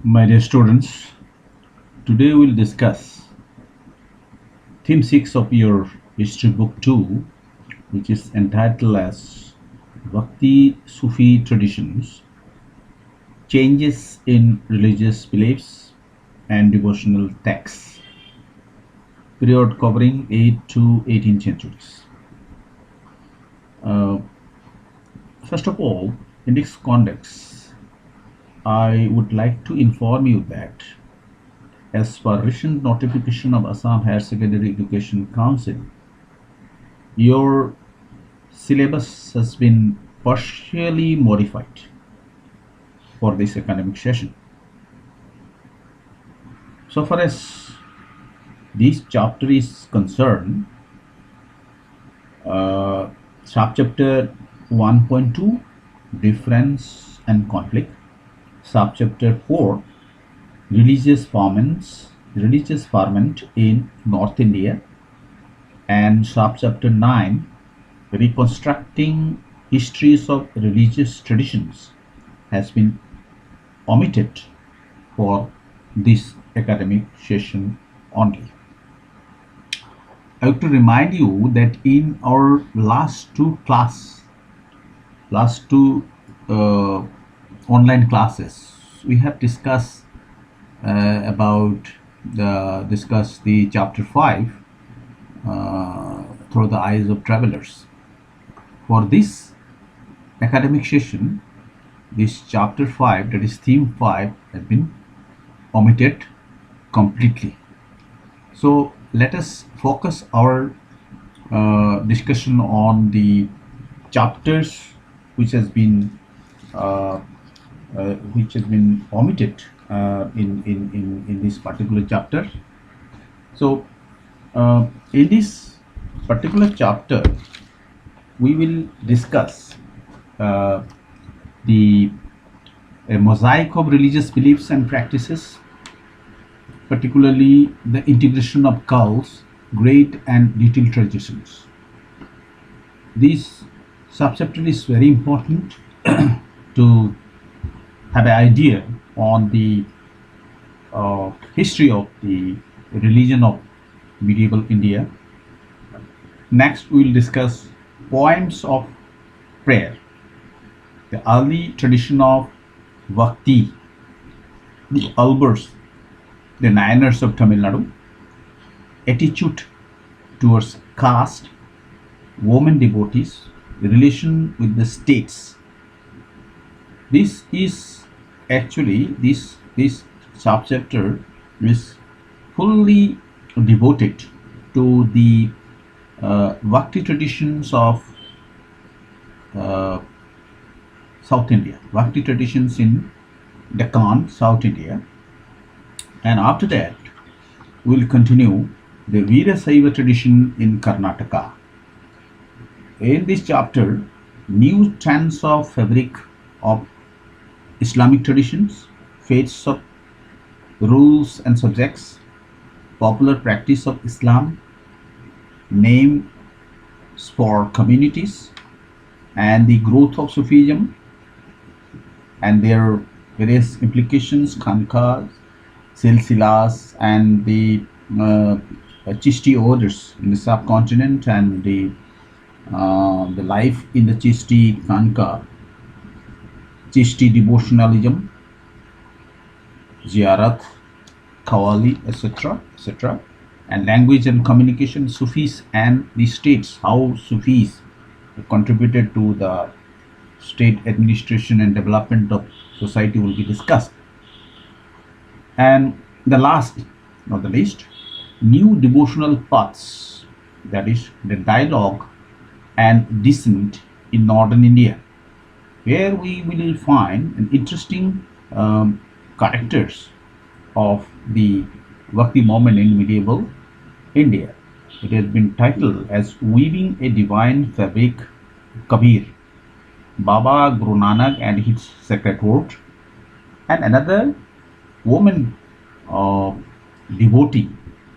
My dear students, today we'll discuss theme 6 of your history book 2, which is entitled as Bhakti-Sufi Traditions, Changes in Religious Beliefs and Devotional Texts, period covering 8 to 18th centuries. Uh, First of all, in this context, I would like to inform you that as per recent notification of Assam Higher Secondary Education Council, your syllabus has been partially modified for this academic session. So far as this chapter is concerned, subchapter 1.2 Difference and Conflict, subchapter 4 religious ferment in North India, and subchapter 9 reconstructing histories of religious traditions has been omitted for this academic session only. I have to remind you that in our last two uh, online classes, we have discussed the chapter 5 through the eyes of travelers. For this academic session, this chapter 5, that is theme 5, has been omitted completely. So let us focus our discussion on the chapters which has been omitted in this particular chapter. So in this particular chapter, we will discuss a mosaic of religious beliefs and practices, particularly the integration of cults, great and detailed traditions. This subchapter is very important to have an idea on the history of the religion of medieval India. Next, we will discuss poems of prayer, the early tradition of Bhakti, the Albers, the Nayanars of Tamil Nadu, attitude towards caste, women devotees, the relation with the states. This is actually this subchapter is fully devoted to the Bhakti traditions of South India, Bhakti traditions in Deccan, South India, and after that we will continue the Veerasaiva tradition in Karnataka. In this chapter, new strands of fabric of Islamic traditions, faiths of rules and subjects, popular practice of Islam, names for communities, and the growth of Sufism and their various implications, khanqahs, silsilas, and the Chishti orders in the subcontinent, and the life in the Chishti khanqah, Chishti devotionalism, ziyarat, qawwali, etc., and language and communication, Sufis and the states, how Sufis contributed to the state administration and development of society will be discussed. And the last, not the least, new devotional paths, that is the dialogue and descent in northern India, where we will find an interesting characters of the Bhakti movement in medieval India. It has been titled as Weaving a Divine Fabric, Kabir, Baba Guru Nanak and his Sacred Court, and another woman devotee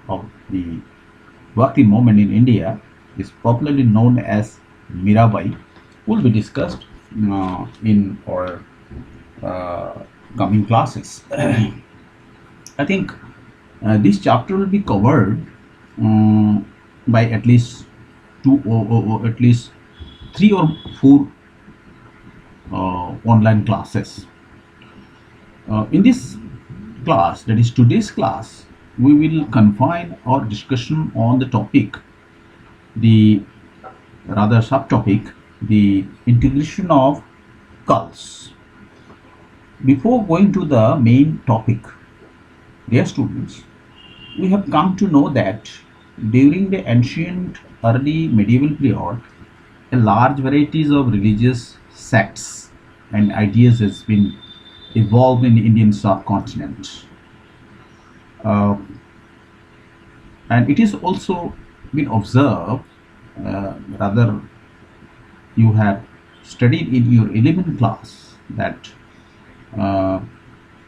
of the Bhakti movement in India is popularly known as Mirabai, will be discussed in our coming classes. I think this chapter will be covered by at least two or at least three or four online classes. In this class, that is today's class, we will confine our discussion on the topic, the rather subtopic, the integration of cults. Before going to the main topic, dear students, we have come to know that during the ancient early medieval period, a large varieties of religious sects and ideas has been evolved in the Indian subcontinent. Uh, and it is also been observed, rather you have studied in your 11th class that uh,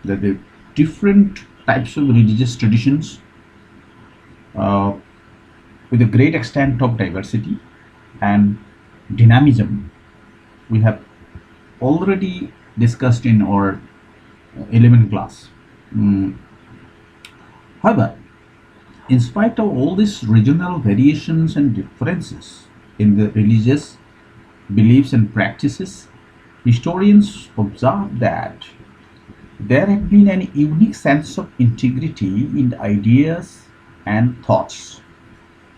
the different types of religious traditions uh, with a great extent of diversity and dynamism we have already discussed in our 11th class. Mm, However, in spite of all these regional variations and differences in the religious beliefs and practices, historians observe that there had been an unique sense of integrity in the ideas and thoughts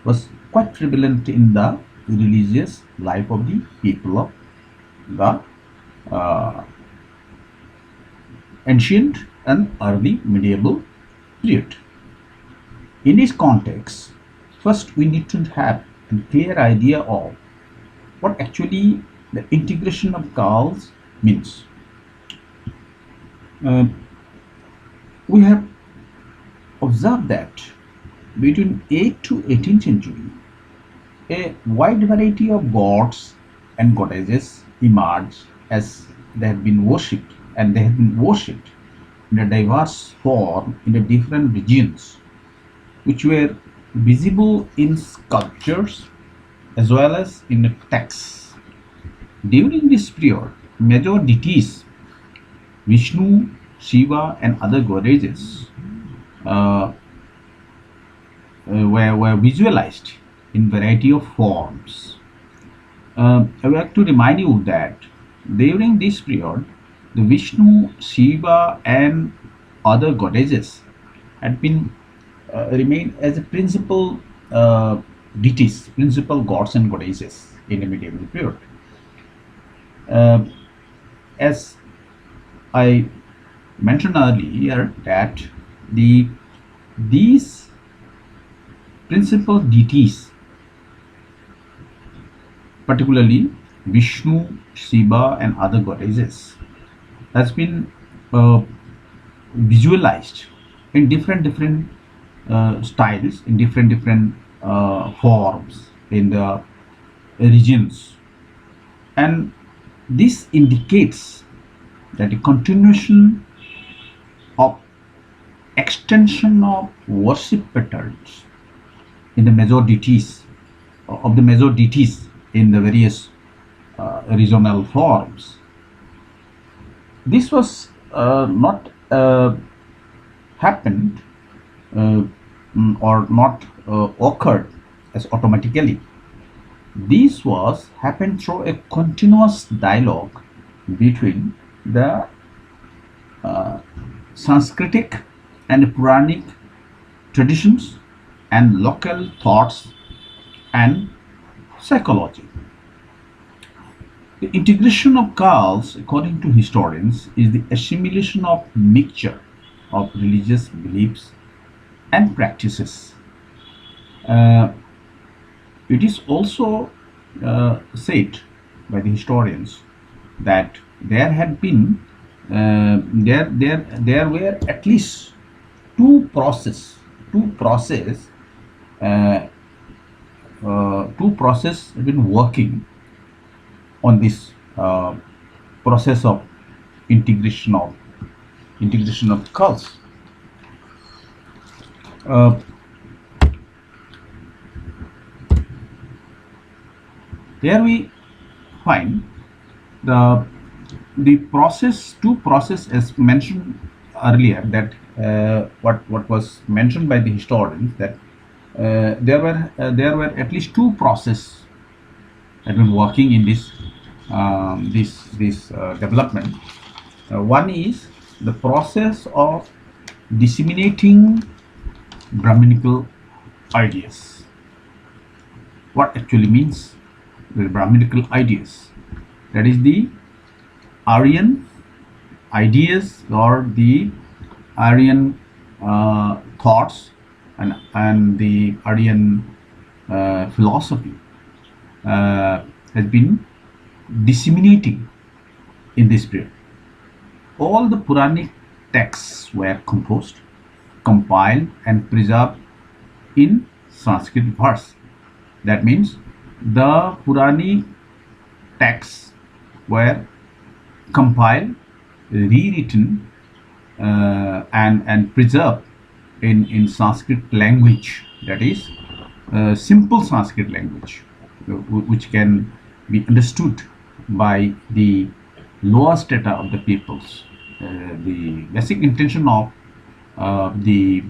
was quite prevalent in the religious life of the people of the uh, ancient and early medieval period. In this context, first we need to have a clear idea of what actually the integration of cults means. Uh, we have observed that between 8th to 18th century, a wide variety of gods and goddesses emerged as they have been worshipped and they have been worshipped in a diverse form in the different regions, which were visible in sculptures as well as in texts. During this period, major deities Vishnu, Shiva, and other goddesses uh, were visualized in variety of forms. I would like to remind you that during this period, the Vishnu, Shiva, and other goddesses had been remained as a principal deities, principal gods and goddesses in the medieval period. Uh, as I mentioned earlier, that the these principal deities, particularly Vishnu, Shiva, and other goddesses, has been uh, visualized in different styles, in different forms in the regions, and this indicates that the continuation of extension of worship patterns in the major deities of the major deities in the various regional forms. This was not happened uh, or not occurred as automatically. This was happened through a continuous dialogue between the uh, Sanskritic and Puranic traditions and local thoughts and psychology. The integration of cults, according to historians, is the assimilation of mixture of religious beliefs and practices. Uh, it is also said by the historians that there had been there were at least two process uh, two process have been working on this process of integration of cults. Uh, Here we find the the process, two process as mentioned earlier, that what was mentioned by the historians, that there were at least two process that been working in this development. One is the process of disseminating Brahminical ideas. What actually means the Brahminical ideas? That is the Aryan ideas, or the Aryan thoughts, and the Aryan philosophy has been disseminating in this period. All the Puranic texts were composed, compiled, and preserved in Sanskrit verse. That means the Puranic texts were compiled, rewritten, and preserved in Sanskrit language, that is simple Sanskrit language, which can be understood by the lower strata of the peoples. The basic intention of the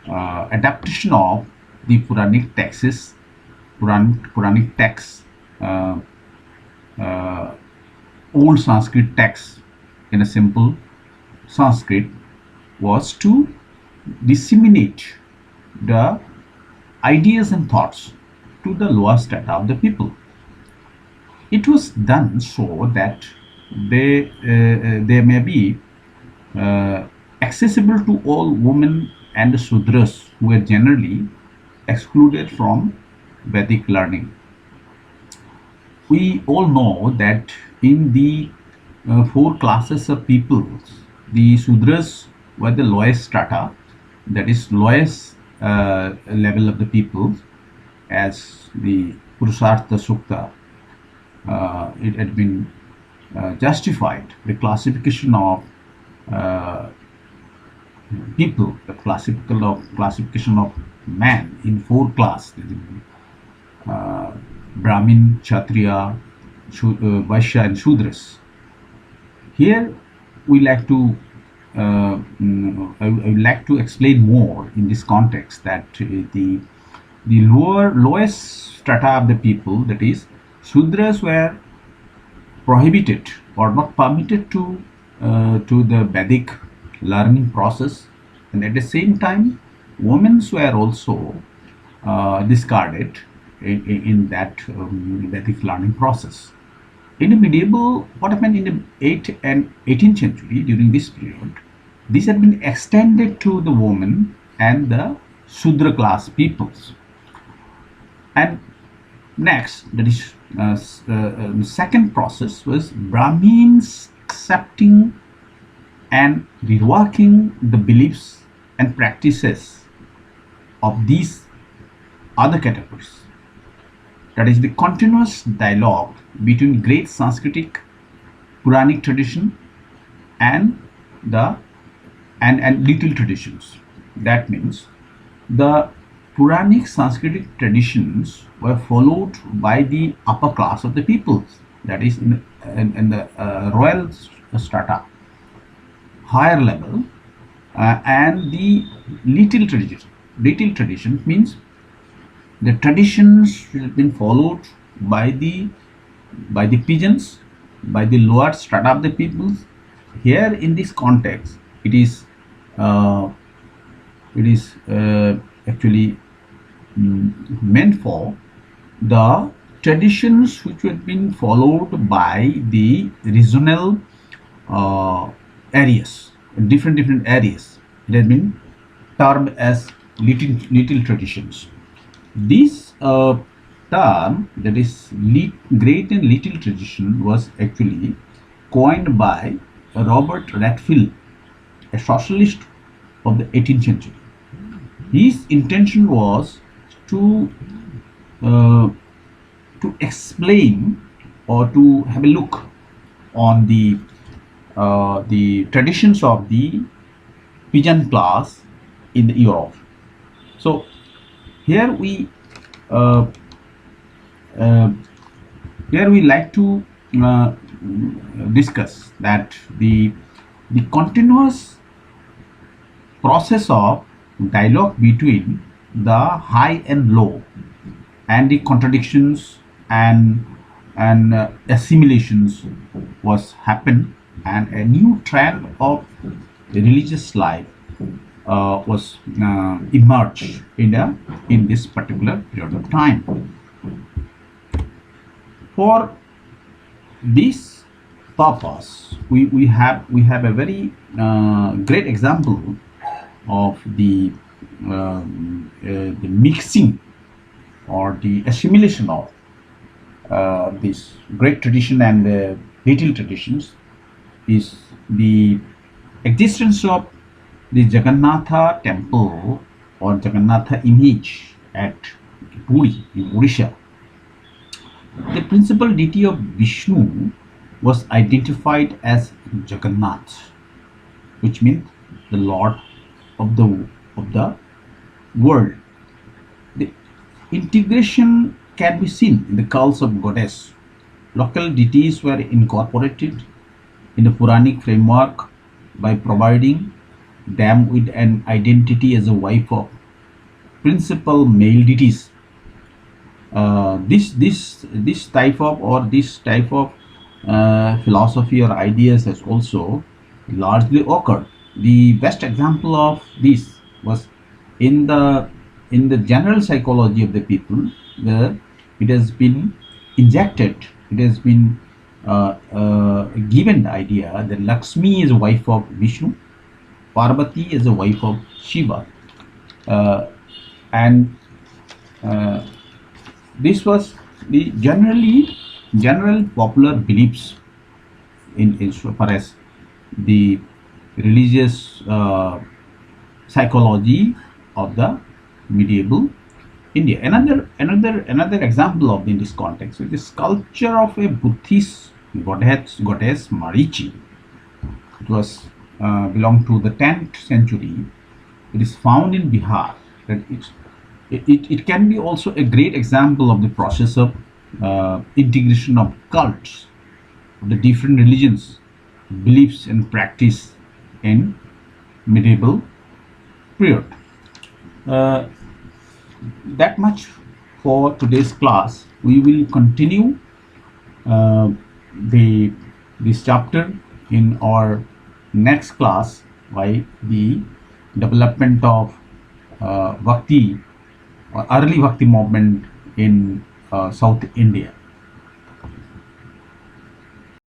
adaptation of the Puranic texts, Puranic texts, uh, uh, old Sanskrit texts in a simple Sanskrit, was to disseminate the ideas and thoughts to the lower strata of the people. It was done so that they may be accessible to all women and Sudras, who were generally excluded from Vedic learning. We all know that in the four classes of peoples, the Sudras were the lowest strata, that is lowest level of the peoples, as the Purushartha Sukta, it had been justified the classification of uh, people, the classification of man in four classes: uh, Brahmin, Kshatriya, Vaishya, and Shudras. Here, we like to I would like to explain more in this context that the lowest strata of the people, that is Shudras, were prohibited or not permitted to the Vedic learning process, and at the same time, women were also discarded in that Vedic learning process. In the medieval, what happened in the 8th and 18th century, during this period, this had been extended to the women and the Shudra class peoples. And next, that is the second process, was Brahmins accepting and reworking the beliefs and practices of these other categories. That is the continuous dialogue between great Sanskritic Puranic tradition and the and little traditions. That means the Puranic Sanskritic traditions were followed by the upper class of the peoples, that is in the royal strata, higher level, and the little tradition. Little tradition means the traditions which have been followed by the peasants, by the lower strata of the peoples. Here, in this context, it is uh, actually meant for the traditions which have been followed by the regional uh, areas, different areas. It has been termed as little traditions. This term, that is great and little tradition, was actually coined by Robert Redfield, a socialist of the 18th century. His intention was to uh, to explain or to have a look on the traditions of the peasant class in the Europe. So here we uh, uh, here we like to discuss that the continuous process of dialogue between the high and low, and the contradictions and assimilations was happen, and a new trend of religious life was emerged in this particular period of time. For this purpose, we have a very great example of the mixing or the assimilation of this great tradition and little traditions is the existence of the Jagannatha temple or Jagannatha image at Puri in Odisha. The principal deity of Vishnu was identified as Jagannath, which means the Lord of the world. The integration can be seen in the cults of goddess. Local deities were incorporated in the Puranic framework by providing them with an identity as a wife of principal male deities. This type of philosophy or ideas has also largely occurred. The best example of this was in the general psychology of the people, where it has been injected, it has been given the idea that Lakshmi is a wife of Vishnu, Parvati is a wife of Shiva, uh, and uh, this was the general popular beliefs in so far as the religious psychology of the medieval India. Another example of in this context is the sculpture of a Buddhist goddess Marichi. It was belonged to the 10th century. It is found in Bihar. That it can be also a great example of the process of integration of cults, of the different religions, beliefs, and practice in medieval period. Uh, that much for today's class. We will continue uh, the this chapter in our next class by the development of Bhakti or early Bhakti movement in South India.